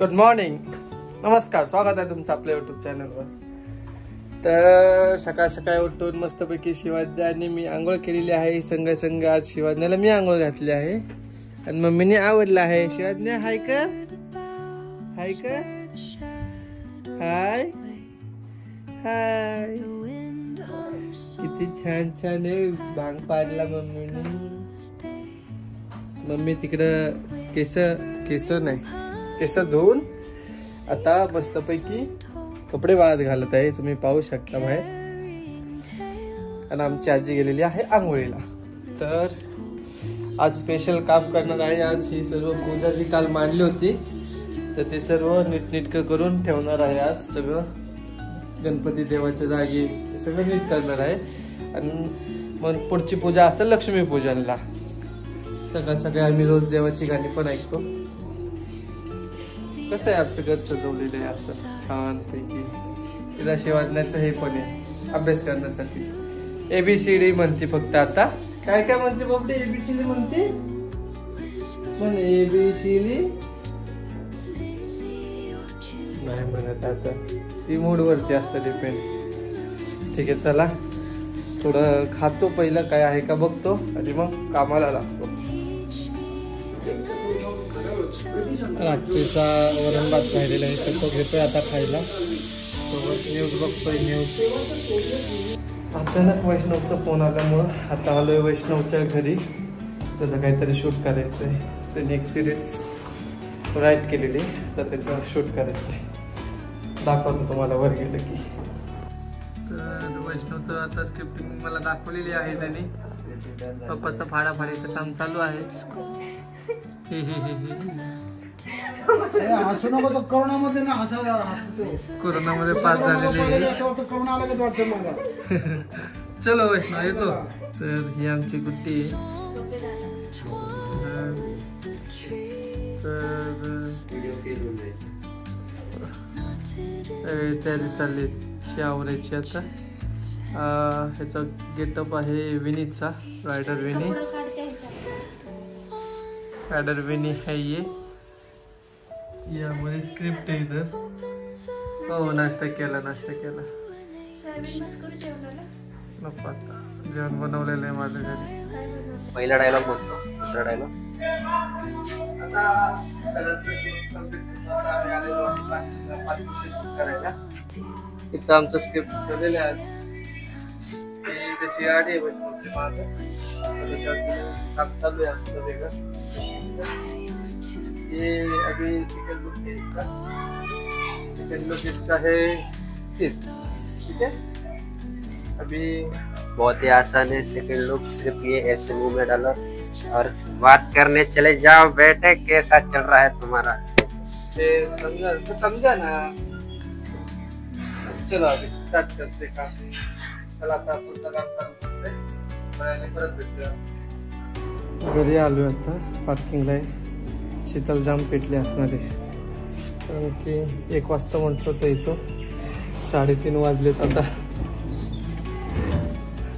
Good morning, नमस्कार, स्वागत आहे तुमचं आपल्या युट्यूब चॅनलवर. तर सकाळ सकाळी उठून मस्तपैकी शिवाज्ञाने मी आंघोळ केलेली आहे. संग आज शिवाज्ञाला मी आंघोळ घातली आहे आणि मम्मीने आवडला आहे. शिवाज्ञा हाय का, हाय का, हाय हाय. किती छान छान आहे, भांग पाडला मम्मीने. मम्मी तिकडं केस धुवून आता मस्तपैकी कपडे वाळत घालत आहे. तुम्ही पाहू शकता बाहेर. आणि आमची आजी गेलेली आहे आंघोळीला. तर आज स्पेशल काम करणार आहे. आज ही सर्व पूजा जी काल मांडली होती तर ते सर्व नीटनेटकं करून ठेवणार आहे. आज सगळं गणपती देवाच्या जागी सगळं नीट करणार आहे. आणि मग पुढची पूजा असेल लक्ष्मी पूजनला. सकाळी आम्ही रोज देवाची गाणी पण ऐकतो. कसं आहे आमचं घर सजवलेलं आहे असं छान पैकी. तिला शिवाज्ञाचं हे पण आहे अभ्यास करण्यासाठी. ABCD म्हणते फक्त. आता काय काय म्हणते बाबडे? ABCD म्हणते म्हण. ABCD नाही म्हणत आता, ती मूड वरती असतं डिपेंड. ठीक आहे, चला थोडं खातो पहिलं काय आहे का बघतो आणि मग कामाला लागतो. रात्रीचा वरण भात राहिलेला आहे तर तो घेतोय आता खायला. सोबत न्यूज बघतोय. न्यूज अचानक वैष्णवचा फोन आल्यामुळं आता आलोय वैष्णवच्या घरी. त्याचं काहीतरी शूट करायचं आहे. त्याने एक सिरीज राईट केलेली तर त्याचं शूट करायचं आहे. दाखवतो तुम्हाला वर गेलं की. तर वैष्णवचं आता स्क्रिप्टिंग मला दाखवलेली आहे त्यांनी. पप्पाचं फाडाफाडीचं काम चालू आहे. हसू नको तो. कोरोनामध्ये ना हसतो. कोरोनामध्ये पास झालेले. कोरोना आला का वाटतं मला. चलो वैष्णव येतो. तर ही आमची गुड्डी तयारी चालली आवरायची आता. ह्याचा गेटअप आहे विनीचा. रायडर विनी है ये. यामध्ये स्क्रिप्ट आहे इथं. हो नाश्ता केला नको आता. जेवण बनवलेलं आहे माझ्या घरी. पहिला डायलॉग बोलतो. दुसरा डायलॉग इथं आमचं स्क्रिप्ट ठेवलेलं आहे. त्याची गाडी आहे वैष्णवची मागं. काम चालू आहे आमचं वेगळं. ये अभी सेकंड लुक है इसका. सेकंड लुक इसका है सिर्फ. ठीक है, अभी बहुत ही आसान है. सेकंड लुक सिर्फ ये ऐसे मुंह में डालो और बात करने चले जाओ. बेटे कैसा चल रहा है तुम्हारा? समझा ना. चलो अभी स्टार्ट करते काम. चला आता पुढचं काम चालू करते. परत भेटूया. घरी आलोय आता. पार्किंगला आहे. शीतल जाम पेटली असणार आहे कारण की 1 वाजता म्हटलं तर येतो. 3:30 वाजलेत आता.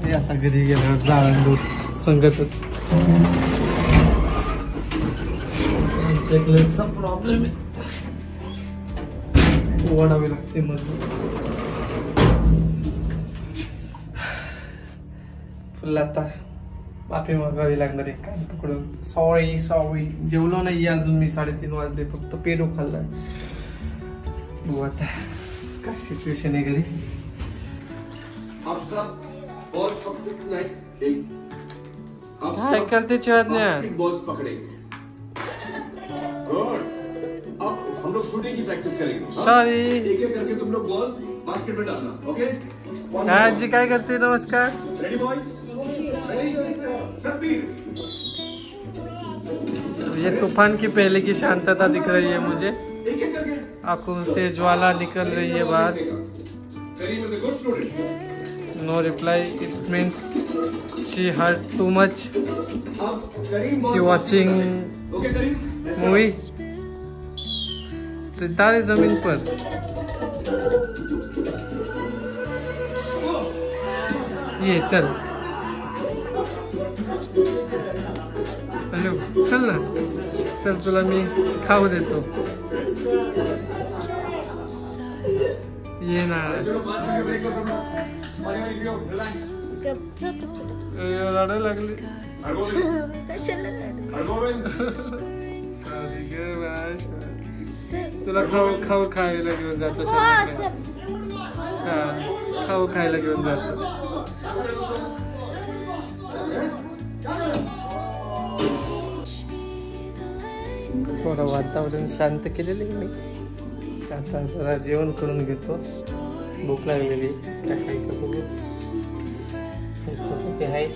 हे आता घरी गेल्यावर जाळण दूध संगतच. चॉकलेटचा प्रॉब्लेम आहे. ओढावी लागते मग. फुल आता माफी मागावी लागणार आहे काम पकडून. सॉरी जेवलो नाही अजून मी. 3:30 वाजले. फक्त पेरू खाल्लाय. बघू आता काय सिच्युएशन आहे घरी. काय करते चिवाज्ञा? हम लोग शूटिंग की प्रैक्टिस करेंगे. सॉरी. एक-एक करके तुम लोग बॉल्स बास्केट में डालना. ओके. काय आजी काय करते? नमस्कार. Ready boys? ये तूफान की पहले की शांतता दिख रही है मुझे. आंखों से ज्वाला निकल रही है बाहर. No reply. It means she hurt too much. She watching movie. Sitare Zameen पर. ये चल हॅलो चल ना. चल तुला मी खाऊ देतो. ये ना चलो 5 मिनट ब्रेक कर दो पानी वाली पियो रिलैक्स रडायला लागली अरगोविंद सॉरी ग बाय तुला खाऊ खायला घेऊन जातो खाऊ खायला घेऊन जातो थोडं वातावरण शांत केलेलं आहे मी आता जरा जेवण करून घेतो भूक लागलेली काय खायचं बघू चपाती आहे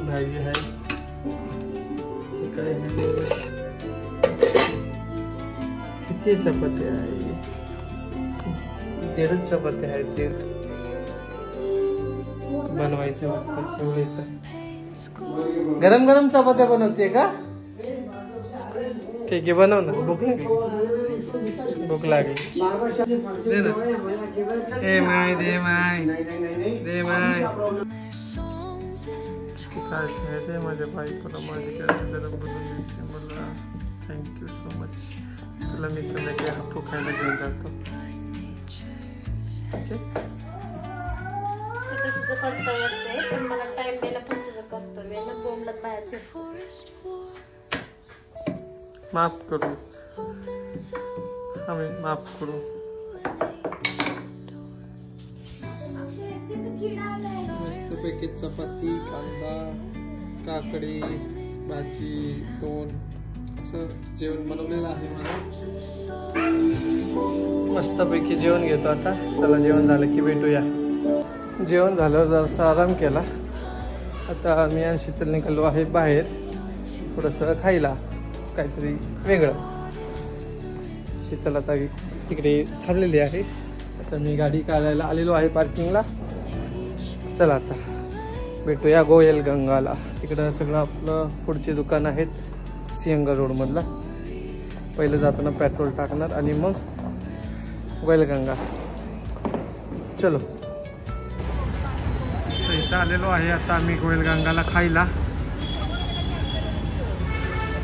भाजी आहे काय किती चपाती आहे 1.5 चपाती आहे 1.5 बनवायचं वाटतं तेवढे तर गरम गरम चपात्या बनवते का ठीक आहे बनव ना भूक लागली दे ना दे माय दे माय ते माझ्या बायकोला माझी गरम बनवून देते मला थँक्यू सो मच तुला मी संध्याकाळी हापू खायला घेऊन जातो माफ करू आम्ही माफ करू मस्तपैकी चपाती कांदा काकडी भाजी तोंड असं जेवण बनवलेलं आहे मला मस्तपैकी जेवण घेतो आता चला जेवण झालं की भेटूया जेवण झाल्यावर जरासा आराम केला आता मी आणि शीतल निघालो आहे बाहेर थोडंसं खायला काहीतरी वेगळं शीतल आता तिकडे थांबलेली आहे आता मी गाडी काढायला आलेलो आहे पार्किंगला चला आता भेटूया गोयल गंगाला तिकडं सगळं आपलं पुढचे दुकान आहेत सिंहगड रोडमधला पहिलं जाताना पेट्रोल टाकणार आणि मग गोयल गंगा चलो इथं आलेलो आहे आता आम्ही गोयल गंगाला खायला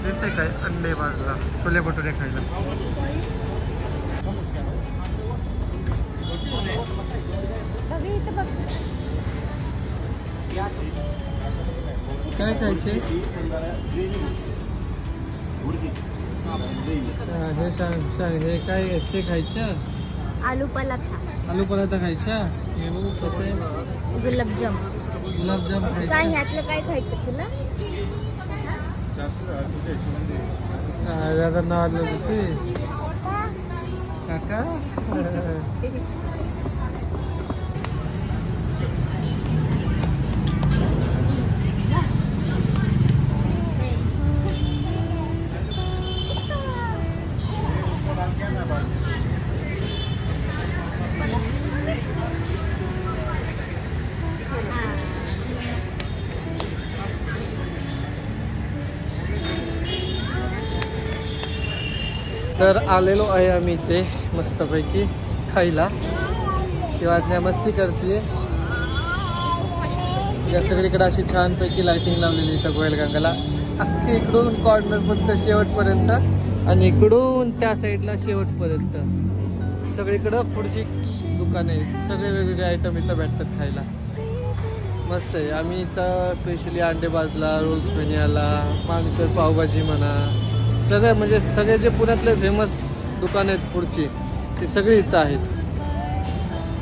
दिसतंय काय अंडे बाजूला छोले भटुरे खायला काय खायचे हे सांग हे काय ते खायचं आलू पराठा खायचा हे बघू कसे गुलाबजाम खायचं काय ह्यातलं काय खायचं तुला आता नाव होते काका तर आलेलो आहे आम्ही इथे मस्तपैकी खायला शिवाज्ञा मस्ती करते या सगळीकडे अशी छानपैकी लाइटिंग लावलेली इथं गोयल गंगाला अख्खी इकडून कॉर्नरपर्यंत शेवटपर्यंत आणि इकडून त्या साईडला शेवटपर्यंत सगळीकडं पुढची दुकाने आहेत सगळे वेगवेगळे आयटम इथं भेटतात खायला मस्त आहे आम्ही इथं स्पेशली अंडे भाजला रोल्स पेनियाला मागतर पावभाजी म्हणा सगळे म्हणजे सगळे जे पुण्यातले फेमस दुकान आहेत फूडची ती सगळी इथं आहेत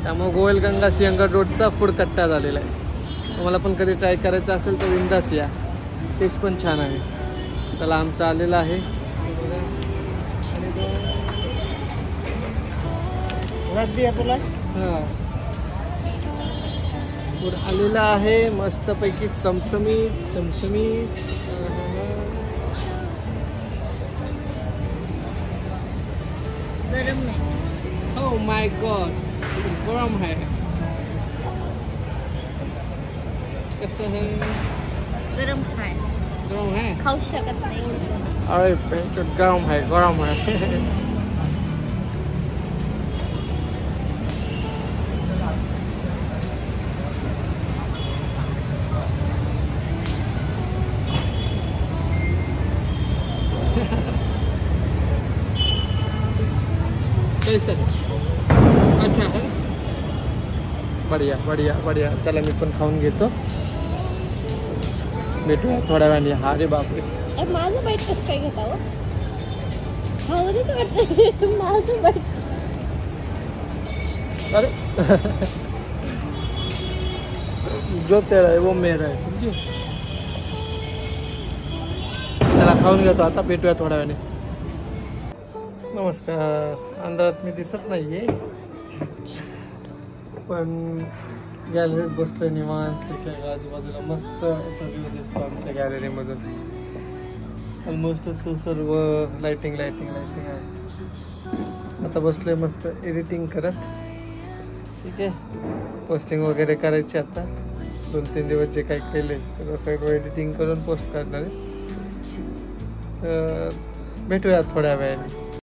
त्यामुळे गोयल गंगा सिंहगड रोडचा फूड कट्टा झालेला आहे तुम्हाला पण कधी ट्राय करायचं असेल तर बिंदास या टेस्ट पण छान आहे चला आमचं आलेलं आहे हां फूड आलेलं आहे मस्तपैकी चमचमीत गरम नाही Oh my God, गरम है कैसा है गरम है खाऊ शकत नाही एवढं अरे पेट गरम है कैसा है? अच्छा है, बढिया बढिया बढिया. चला मी पण खाऊन घेतो. भेटूया थोड्या वेळाने. हा रे बापरे, माझं बाईट कसं काय घेता हो? खावंच वाटतं माझं बाईट. अरे जो तेरा है वो मेरा है, समझी. चला खाऊन घेतो आता. भेटूया थोड्या वेळाने. नमस्कार. अंधारात मी दिसत नाहीये पण गॅलरीत बसलोय निवांत. खिडक्या आजूबाजूला मस्त असा व्ह्यू दिसतो आमच्या गॅलरीमधून. ऑलमोस्ट असं सर्व लाइटिंग लाइटिंग लाइटिंग आहे. आता बसलोय मस्त एडिटिंग करत. ठीक आहे, पोस्टिंग वगैरे करायची आता. 2-3 दिवस जे काही केले तर सगळं एडिटिंग करून पोस्ट करणार आहे. तर भेटूया थोड्या वेळाने.